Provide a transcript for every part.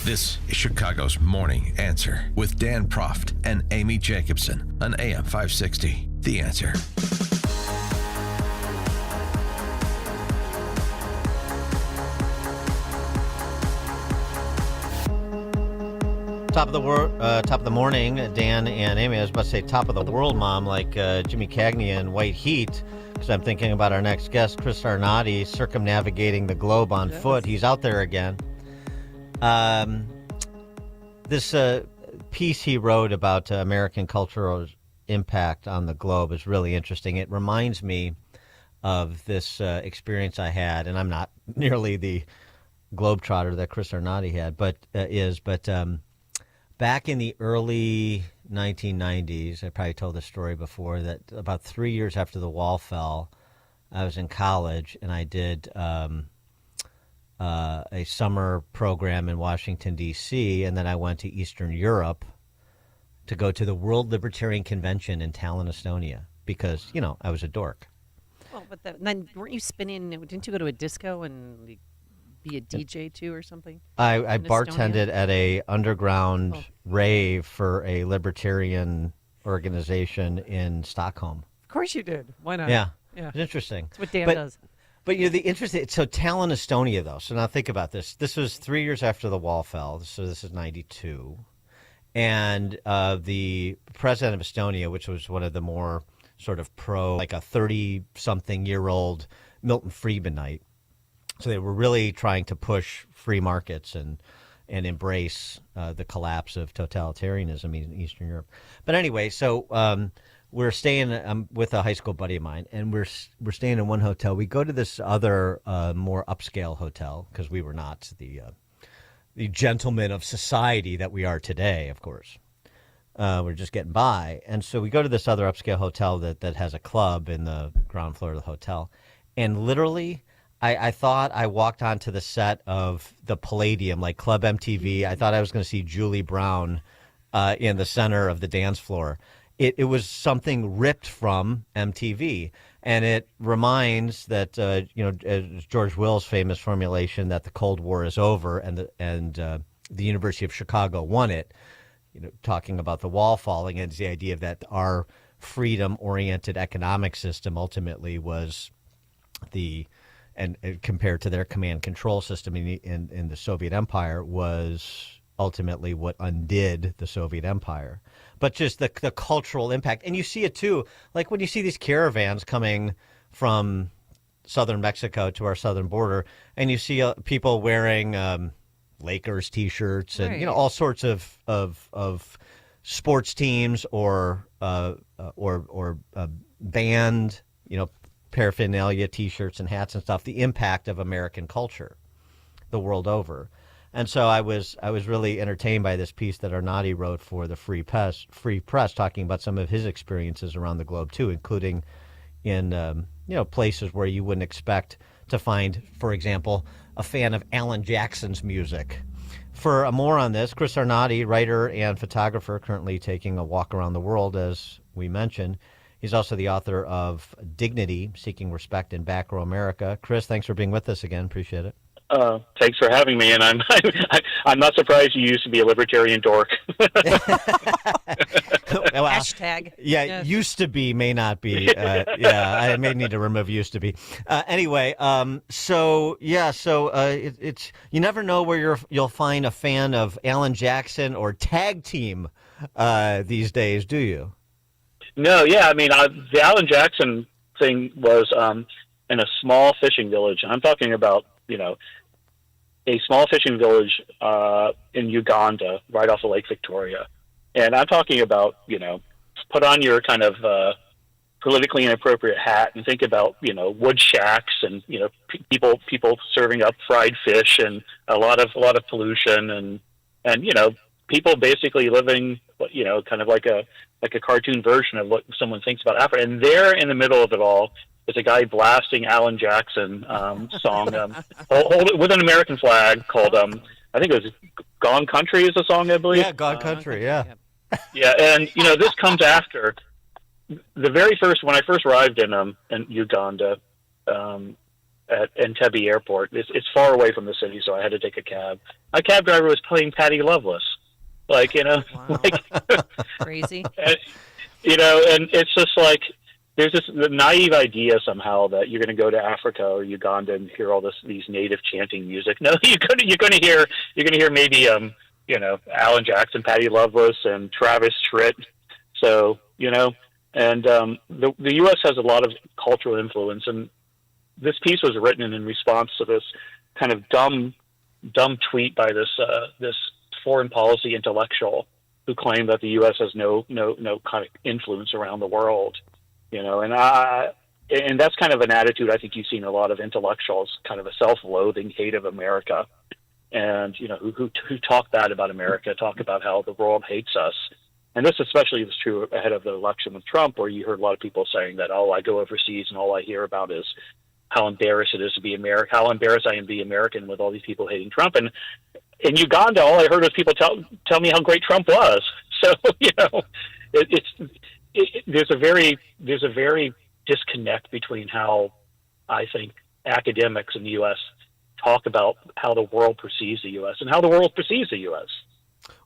This is Chicago's Morning Answer with Dan Proft and Amy Jacobson on AM 560. The Answer. Top of the morning, Dan and Amy. I was about to say top of the world, Mom, like Jimmy Cagney in White Heat, because I'm thinking about our next guest, Chris Arnade, circumnavigating the globe on foot. He's out there again. This piece he wrote about American cultural impact on the globe is really interesting. It reminds me of this experience I had, and I'm not nearly the globetrotter that Chris Arnade had, but back in the early 1990s, I probably told this story before, that about 3 years after the wall fell, I was in college and I did a summer program in Washington, D.C., and then I went to Eastern Europe to go to the World Libertarian Convention in Tallinn, Estonia, because, you know, I was a dork. Well, but then weren't you spinning? Didn't you go to a disco and be a DJ too or something? I bartended Estonia? at a underground rave for a libertarian organization in Stockholm. Of course you did. Why not? Yeah. It's interesting. That's what Dan does. But you know, the interesting. So Tallinn, Estonia, though. So now think about this. This was 3 years after the wall fell. So this is 92, and the president of Estonia, which was one of the more sort of like a 30-something-year-old Milton Friedmanite. So they were really trying to push free markets and embrace the collapse of totalitarianism in Eastern Europe. But anyway, so we're staying with a high school buddy of mine, and we're staying in one hotel. We go to this other more upscale hotel because we were not the gentlemen of society that we are today, of course. We're just getting by. And so we go to this other upscale hotel that has a club in the ground floor of the hotel, and literally I thought I walked onto the set of the Palladium, like Club MTV. I thought I was going to see Julie Brown in the center of the dance floor. It was something ripped from MTV, and it reminds that George Will's famous formulation that the Cold War is over and the University of Chicago won it. You know, talking about the wall falling, and the idea that our freedom-oriented economic system ultimately was and compared to their command control system in the Soviet Empire, was ultimately what undid the Soviet Empire. But just the cultural impact. And you see it too, like when you see these caravans coming from southern Mexico to our southern border, and you see people wearing Lakers T-shirts and, right, you know, all sorts of sports teams or band, you know, paraphernalia, T-shirts and hats and stuff, the impact of American culture the world over. And so I was really entertained by this piece that Arnade wrote for the Free Press, talking about some of his experiences around the globe too, including in places where you wouldn't expect to find, for example, a fan of Alan Jackson's music. For more on this, Chris Arnade, writer and photographer, currently taking a walk around the world, as we mentioned. He's also the author of Dignity, Seeking Respect in Back Row America. Chris, thanks for being with us again. Appreciate it. Thanks for having me, and I'm not surprised you used to be a libertarian dork. Well, Hashtag. Yeah, Yes. Used to be may not be. I may need to remove used to be. Anyway, it's you never know where you'll find a fan of Alan Jackson or Tag Team these days, do you? No, yeah, I mean, the Alan Jackson thing was in a small fishing village. I'm talking about, a small fishing village in Uganda, right off of Lake Victoria. And I'm talking about, put on your kind of politically inappropriate hat and think about, wood shacks and, people serving up fried fish and a lot of pollution and people basically living, kind of like a cartoon version of what someone thinks about Africa. And there in the middle of it all is a guy blasting Alan Jackson song with an American flag called, I think it was Gone Country is the song, I believe. Yeah, Gone Country, yeah. Yeah, and, this comes after the very first, when I first arrived in Uganda, at Entebbe Airport. It's far away from the city, so I had to take a cab. My cab driver was playing Patty Loveless, like Wow. like Crazy. and, and it's just like there's this the naive idea somehow that you're going to go to Africa or Uganda and hear all these native chanting music. No, you're going to hear maybe Alan Jackson, Patty Loveless, and Travis Tritt. So and the U.S. has a lot of cultural influence, and this piece was written in response to this kind of dumb tweet by this foreign policy intellectual who claimed that the U.S. has no kind of influence around the world, and that's kind of an attitude I think you've seen a lot of intellectuals, kind of a self-loathing hate of America, and who talk bad about America, talk about how the world hates us. And this especially was true ahead of the election with Trump, where you heard a lot of people saying that, I go overseas and all I hear about is how embarrassed it is to be American, how embarrassed I am to be American with all these people hating Trump. And in Uganda, all I heard was people tell me how great Trump was. So there's a very disconnect between how I think academics in the U.S. talk about how the world perceives the U.S. and how the world perceives the U.S.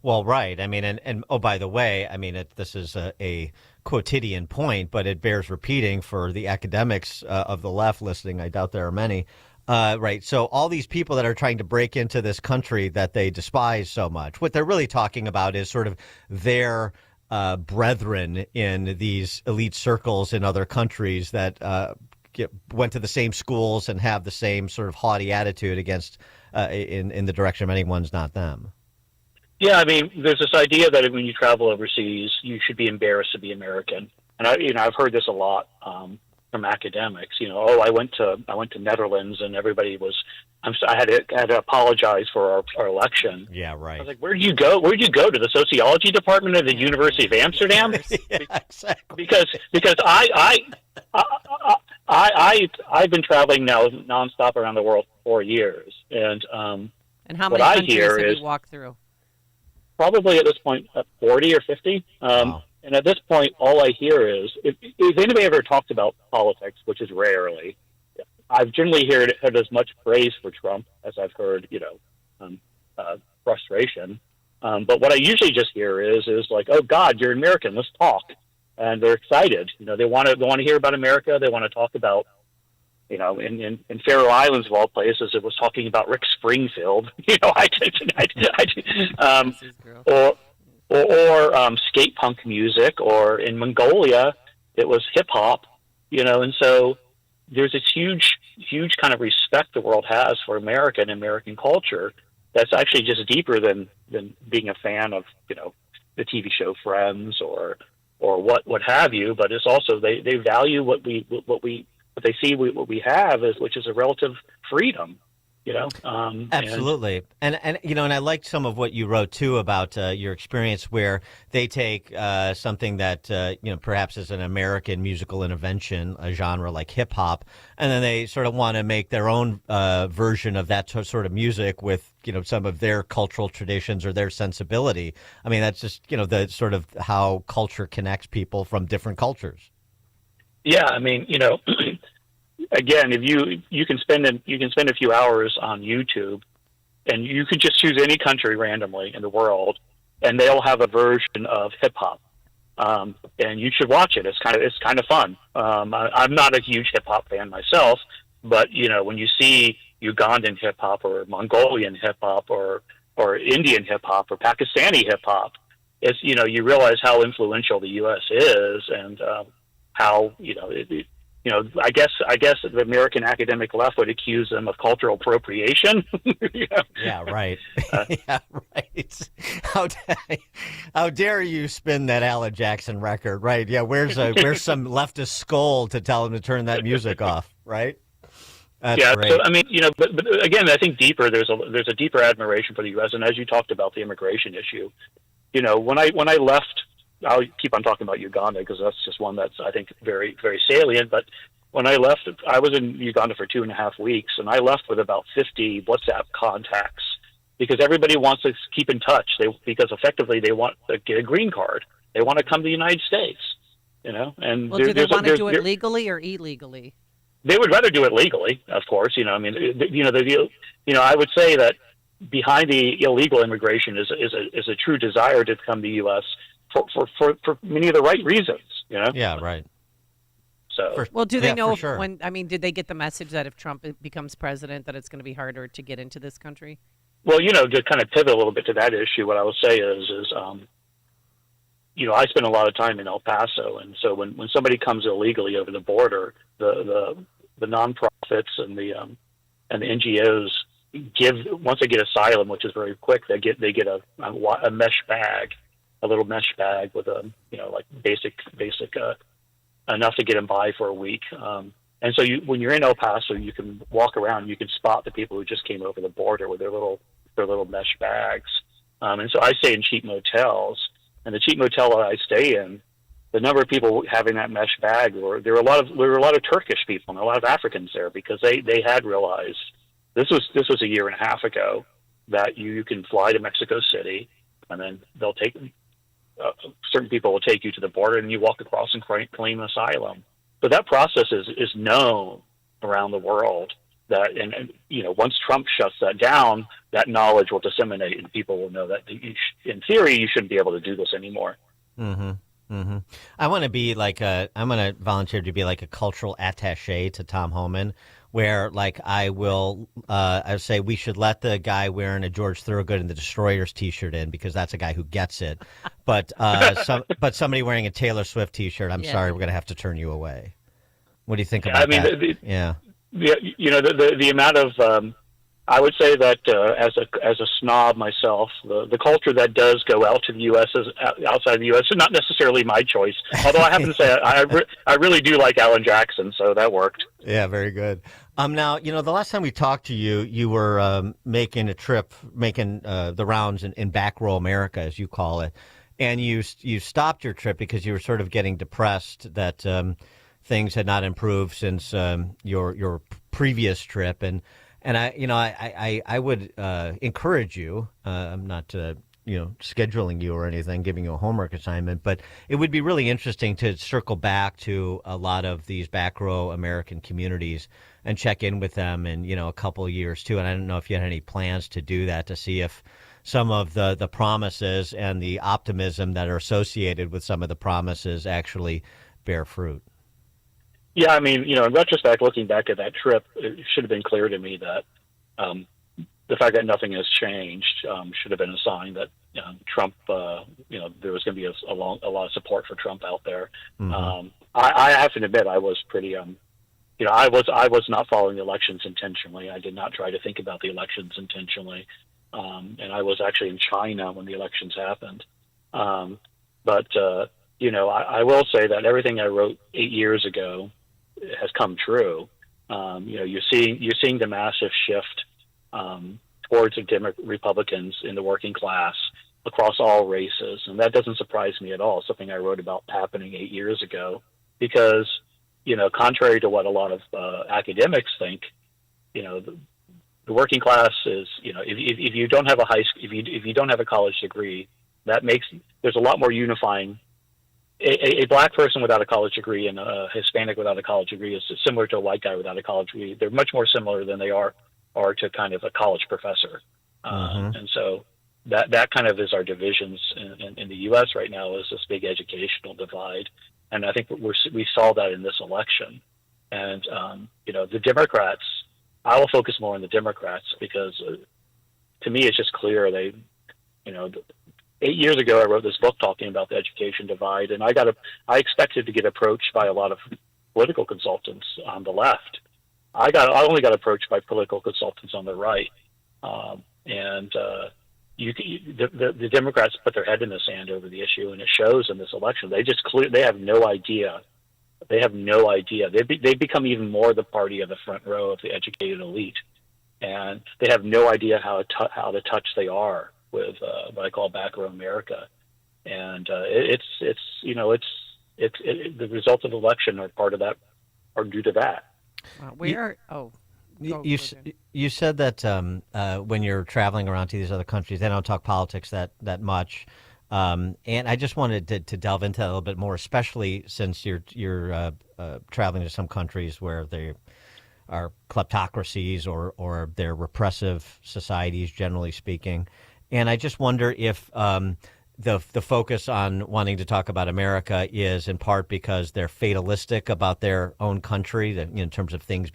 Well, right. I mean, and oh, by the way, I mean, this is a quotidian point, but it bears repeating for the academics of the left listening. I doubt there are many. Right. So all these people that are trying to break into this country that they despise so much, what they're really talking about is sort of their brethren in these elite circles in other countries that went to the same schools and have the same sort of haughty attitude against in the direction of anyone's not them. Yeah, I mean, there's this idea that when you travel overseas, you should be embarrassed to be American, and I've heard this a lot from academics. I went to Netherlands and everybody was. I had to apologize for our election. Yeah, right. I was like, where did you go? Where did you go to the sociology department of the University of Amsterdam? Yeah, exactly. Because I've been traveling now nonstop around the world for 4 years, and how many countries have you walked through? Probably at this point 40 or 50. Wow. And at this point, all I hear is, if anybody ever talks about politics, which is rarely, I've generally heard as much praise for Trump as I've heard, frustration. But what I usually just hear is like, oh God, you're American, let's talk. And they're excited. They want to hear about America. They want to talk about, in Faroe Islands of all places, it was talking about Rick Springfield. Or skate punk music, or in Mongolia, it was hip hop. And so there's this huge kind of respect the world has for America and American culture that's actually just deeper than being a fan of the TV show Friends or what have you. But it's also they value what they see what we have is, which is a relative freedom. Absolutely. And I liked some of what you wrote too about your experience where they take something that, perhaps is an American musical intervention, a genre like hip hop, and then they sort of want to make their own version of that sort of music with, some of their cultural traditions or their sensibility. I mean, that's just, the sort of how culture connects people from different cultures. Yeah. I mean, again, if you can spend a few hours on YouTube, and you could just choose any country randomly in the world, and they'll have a version of hip hop, and you should watch it. It's kind of fun. I'm not a huge hip hop fan myself, but when you see Ugandan hip hop or Mongolian hip hop or Indian hip hop or Pakistani hip hop, it's you realize how influential the U.S. is, and how I guess the American academic left would accuse them of cultural appropriation. Yeah, right. Yeah, right. How dare you spin that Alan Jackson record, right? Yeah, where's some leftist skull to tell him to turn that music off, right? That's great. So I mean, but again, I think deeper. There's a deeper admiration for the U.S. And as you talked about the immigration issue, when I left. I'll keep on talking about Uganda because that's just one that's, I think, very, very salient. But when I left, I was in Uganda for 2.5 weeks, and I left with about 50 WhatsApp contacts because everybody wants to keep in touch. Because effectively they want to get a green card. They want to come to the United States, And do they want to do it legally or illegally? They would rather do it legally, of course. I mean, I would say that behind the illegal immigration is a true desire to come to the U.S. for many of the right reasons. Yeah, right. So, well, do they know for sure. did they get the message that if Trump becomes president, that it's going to be harder to get into this country? well, to kind of pivot a little bit to that issue, what I would say is I spend a lot of time in El Paso, and so when somebody comes illegally over the border, the nonprofits and the NGOs once they get asylum, which is very quick, they get a mesh bag, a little mesh bag with like basic enough to get them by for a week. And so when you're in El Paso, you can walk around, you can spot the people who just came over the border with their little mesh bags. And so I stay in cheap motels, and the cheap motel that I stay in, the number of people having that mesh bag, there were a lot of Turkish people and a lot of Africans there, because they had realized this was a year and a half ago that you can fly to Mexico City, and then they'll take certain people will take you to the border, and you walk across and claim asylum. So that process is known around the world. That and once Trump shuts that down, that knowledge will disseminate, and people will know that in theory you shouldn't be able to do this anymore. Mm-hmm. Mm-hmm. I'm going to volunteer to be like a cultural attaché to Tom Homan, where like I would say we should let the guy wearing a George Thorogood and the Destroyers T-shirt in, because that's a guy who gets it. But but somebody wearing a Taylor Swift T-shirt, I'm sorry, we're going to have to turn you away. What do you think about that? Yeah, the amount of I would say that as a snob myself, the culture that does go out to the U.S. outside the U.S. is not necessarily my choice. Although I have to say I really do like Alan Jackson, so that worked. Yeah, very good. Now the last time we talked to you, you were making the rounds in back row America, as you call it, and you stopped your trip because you were sort of getting depressed that things had not improved since your previous trip. And I would encourage you. I'm not scheduling you or anything, giving you a homework assignment, but it would be really interesting to circle back to a lot of these back row American communities and check in with them in a couple of years too. And I don't know if you had any plans to do that, to see if some of the promises and the optimism that are associated with some of the promises actually bear fruit. Yeah, I mean, in retrospect, looking back at that trip, it should have been clear to me that the fact that nothing has changed should have been a sign that Trump, there was going to be a lot of support for Trump out there. Mm-hmm. I have to admit, I was pretty, I was not following the elections intentionally. I did not try to think about the elections intentionally, and I was actually in China when the elections happened. But I will say that everything I wrote 8 years ago has come true. You're seeing the massive shift towards the Republicans in the working class across all races, and that doesn't surprise me at all. Something I wrote about happening 8 years ago, because contrary to what a lot of academics think, the working class is if you don't have if you don't have a college degree, there's a lot more unifying. A black person without a college degree and a Hispanic without a college degree is similar to a white guy without a college degree. They're much more similar than they are to kind of a college professor. Mm-hmm. And so that kind of is our divisions in the U.S. right now, is this big educational divide. And I think we saw that in this election. And, the Democrats, I will focus more on the Democrats, because to me, it's just clear 8 years ago, I wrote this book talking about the education divide, and I expected to get approached by a lot of political consultants on the left. I only got approached by political consultants on the right, the Democrats put their head in the sand over the issue, and it shows in this election. They have no idea. They have no idea. They've become even more the party of the front row of the educated elite, and they have no idea how to touch they are with what I call back row America. And the results of the election are part of that, are due to that. You said that when you're traveling around to these other countries, they don't talk politics that much. And I just wanted to delve into that a little bit more, especially since you're traveling to some countries where they are kleptocracies or they're repressive societies, generally speaking. And I just wonder if the focus on wanting to talk about America is in part because they're fatalistic about their own country, that in terms of things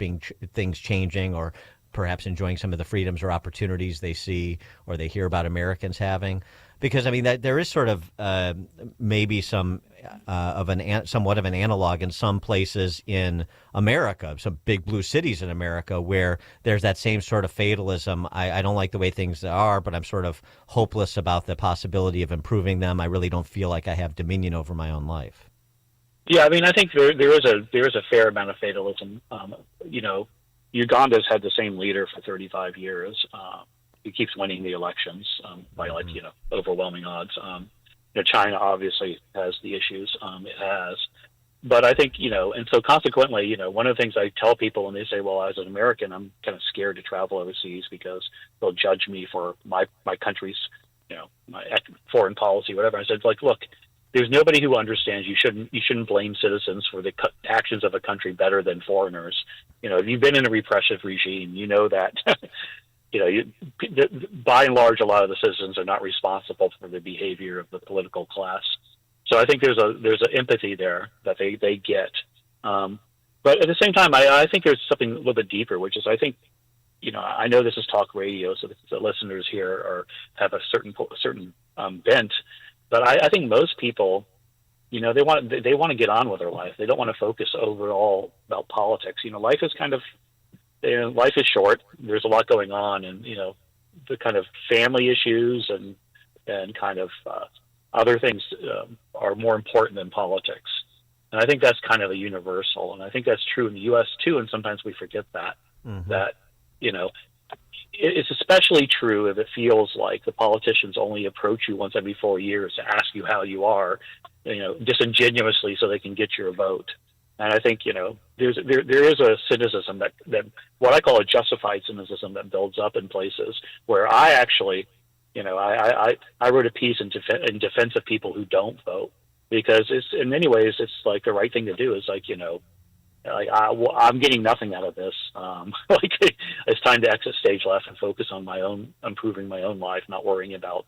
changing, or perhaps enjoying some of the freedoms or opportunities they see or they hear about Americans having. Because I mean, there is sort of maybe somewhat of an analog in some places in America, some big blue cities in America, where there's that same sort of fatalism. I don't like the way things are, but I'm sort of hopeless about the possibility of improving them. I really don't feel like I have dominion over my own life. Yeah, I mean, I think there is a fair amount of fatalism. Uganda's had the same leader for 35 years. He keeps winning the elections by overwhelming odds. China obviously has the issues it has, but I think and so consequently, one of the things I tell people when they say, "Well, as an American, I'm kind of scared to travel overseas because they'll judge me for my country's my foreign policy, whatever." I said, like, look, there's nobody who understands. You shouldn't blame citizens for the actions of a country better than foreigners. If you've been in a repressive regime, you know that. By and large, a lot of the citizens are not responsible for the behavior of the political class. So I think there's an empathy there that they get. But at the same time, I think there's something a little bit deeper, which is I think, I know this is talk radio, so the listeners here have a certain bent, but I think most people, they want to get on with their life. They don't want to focus overall about politics. Life is life is short. There's a lot going on, and the kind of family issues and kind of other things are more important than politics. And I think that's kind of a universal, and I think that's true in the U.S. too. And sometimes we forget that that it's especially true if it feels like the politicians only approach you once every 4 years to ask you how you are, disingenuously so they can get your vote. And I think there is a cynicism that what I call a justified cynicism that builds up in places where I actually, I wrote a piece in defense of people who don't vote, because it's in many ways it's like the right thing to do. Is like I'm getting nothing out of this. It's time to exit stage left and focus on improving my own life, not worrying about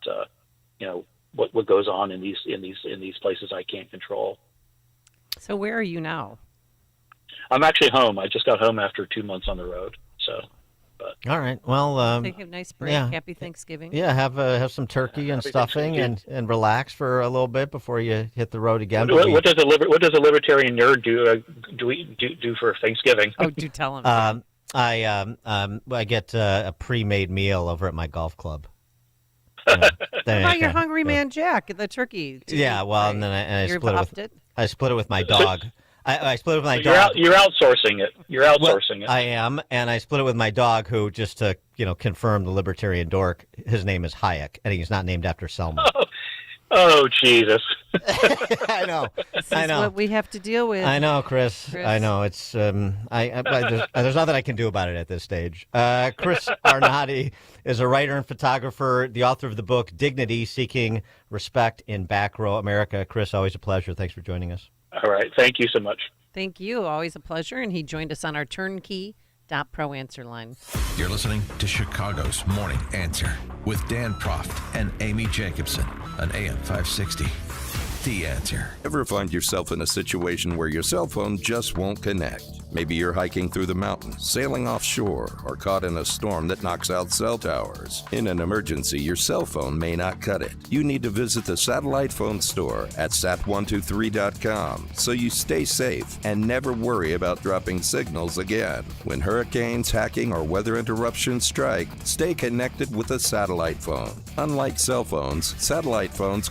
what goes on in these places I can't control. So where are you now? I'm actually home. I just got home after 2 months on the road. So, all right. Well, take a nice break. Yeah. Happy Thanksgiving. Yeah, have some turkey and stuffing and relax for a little bit before you hit the road again. What does a libertarian nerd do for Thanksgiving? Oh, do tell him. I get a pre-made meal over at my golf club. Your hungry man Jack, the turkey. Yeah, well, and then I split it with my dog. I split it with my dog. You're outsourcing it. You're outsourcing it. I am, and I split it with my dog, who, just to confirm the libertarian dork, his name is Hayek, and he's not named after Selma. Oh Jesus! I know. This is what we have to deal with. I know, Chris. I know. It's there's nothing I can do about it at this stage. Chris Arnade is a writer and photographer, the author of the book Dignity: Seeking Respect in Back Row America. Chris, always a pleasure. Thanks for joining us. All right. Thank you so much. Thank you. Always a pleasure. And he joined us on our turnkey.pro answer line. You're listening to Chicago's Morning Answer with Dan Proft and Amy Jacobson on AM 560. The Answer. Ever find yourself in a situation where your cell phone just won't connect? Maybe you're hiking through the mountains, sailing offshore, or caught in a storm that knocks out cell towers. In an emergency, your cell phone may not cut it. You need to visit the satellite phone store at sat123.com so you stay safe and never worry about dropping signals again. When hurricanes, hacking, or weather interruptions strike, stay connected with a satellite phone. Unlike cell phones, satellite phones